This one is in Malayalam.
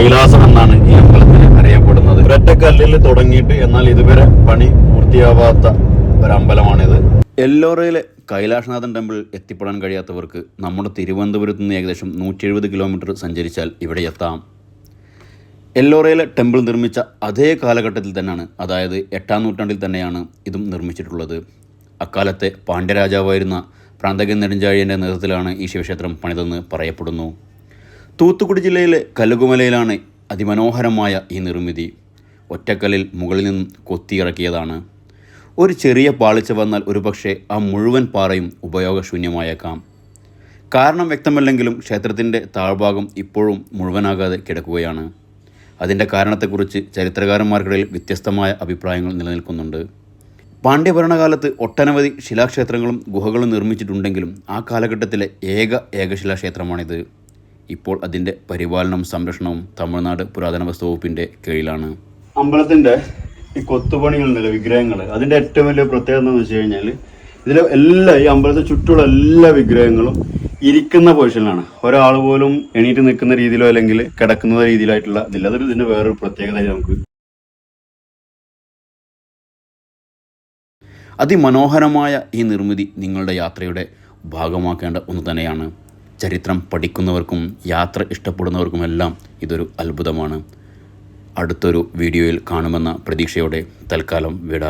കൈലാസം എന്നാണ് ഈ അമ്പലത്തിന് അറിയപ്പെടുന്നത്. ഒരൊറ്റക്കല്ലിൽ തുടങ്ങിയിട്ട് എന്നാൽ ഇതുവരെ പണി പൂർത്തിയാവാത്ത ഒരമ്പലമാണിത്. എല്ലോറയിലെ കൈലാസനാഥൻ ടെമ്പിൾ എത്തിപ്പെടാൻ കഴിയാത്തവർക്ക് നമ്മുടെ തിരുവനന്തപുരത്ത് നിന്ന് ഏകദേശം 170 കിലോമീറ്റർ സഞ്ചരിച്ചാൽ ഇവിടെ എത്താം. എല്ലോറയിലെ ടെമ്പിൾ നിർമ്മിച്ച അതേ കാലഘട്ടത്തിൽ തന്നെയാണ്, അതായത് 8-ാം നൂറ്റാണ്ടിൽ തന്നെയാണ് ഇതും നിർമ്മിച്ചിട്ടുള്ളത്. അക്കാലത്തെ പാണ്ഡ്യരാജാവായിരുന്ന പ്രാന്തകൻ നെടുഞ്ചാഴിയൻ്റെ നേതൃത്വത്തിലാണ് ഈ ശിവക്ഷേത്രം പണിതെന്ന് പറയപ്പെടുന്നു. തൂത്തുക്കുടി ജില്ലയിലെ കലുകുമലയിലാണ് അതിമനോഹരമായ ഈ നിർമ്മിതി. ഒറ്റക്കല്ലിൽ മുകളിൽ നിന്നും കൊത്തിയിറക്കിയതാണ്. ഒരു ചെറിയ പാളിച്ച വന്നാൽ ഒരുപക്ഷെ ആ മുഴുവൻ പാറയും ഉപയോഗശൂന്യമായേക്കാം. കാരണം വ്യക്തമല്ലെങ്കിലും ക്ഷേത്രത്തിൻ്റെ താഴ്ഭാഗം ഇപ്പോഴും മുഴുവനാകാതെ കിടക്കുകയാണ്. അതിൻ്റെ കാരണത്തെക്കുറിച്ച് ചരിത്രകാരന്മാർക്കിടയിൽ വ്യത്യസ്തമായ അഭിപ്രായങ്ങൾ നിലനിൽക്കുന്നുണ്ട്. പാണ്ഡ്യഭരണകാലത്ത് ഒട്ടനവധി ശിലാക്ഷേത്രങ്ങളും ഗുഹകളും നിർമ്മിച്ചിട്ടുണ്ടെങ്കിലും ആ കാലഘട്ടത്തിലെ ഏകശിലാക്ഷേത്രമാണിത്. ഇപ്പോൾ അതിൻ്റെ പരിപാലനവും സംരക്ഷണവും തമിഴ്നാട് പുരാതന വസ്തു വകുപ്പിൻ്റെ കീഴിലാണ്. അമ്പലത്തിൻ്റെ ഈ കൊത്തുപണികളുണ്ടല്ലോ, വിഗ്രഹങ്ങൾ, അതിൻ്റെ ഏറ്റവും വലിയ പ്രത്യേകത എന്ന് വെച്ച് കഴിഞ്ഞാൽ ഇതിലെ ഈ അമ്പലത്തിന് ചുറ്റുമുള്ള എല്ലാ വിഗ്രഹങ്ങളും ഇരിക്കുന്ന പൊസിഷനിലാണ്. ഒരാൾ പോലും എണീറ്റ് നിൽക്കുന്ന രീതിയിലോ അല്ലെങ്കിൽ കിടക്കുന്ന രീതിയിലായിട്ടുള്ള ഇതില്ല. അതൊരു ഇതിൻ്റെ വേറൊരു പ്രത്യേകത. നമുക്ക് അതിമനോഹരമായ ഈ നിർമ്മിതി നിങ്ങളുടെ യാത്രയുടെ ഭാഗമാക്കേണ്ട ഒന്ന് തന്നെയാണ്. ചരിത്രം പഠിക്കുന്നവർക്കും യാത്ര ഇഷ്ടപ്പെടുന്നവർക്കുമെല്ലാം ഇതൊരു അത്ഭുതമാണ്. അടുത്തൊരു വീഡിയോയിൽ കാണുമെന്ന പ്രതീക്ഷയോടെ തൽക്കാലം വിട.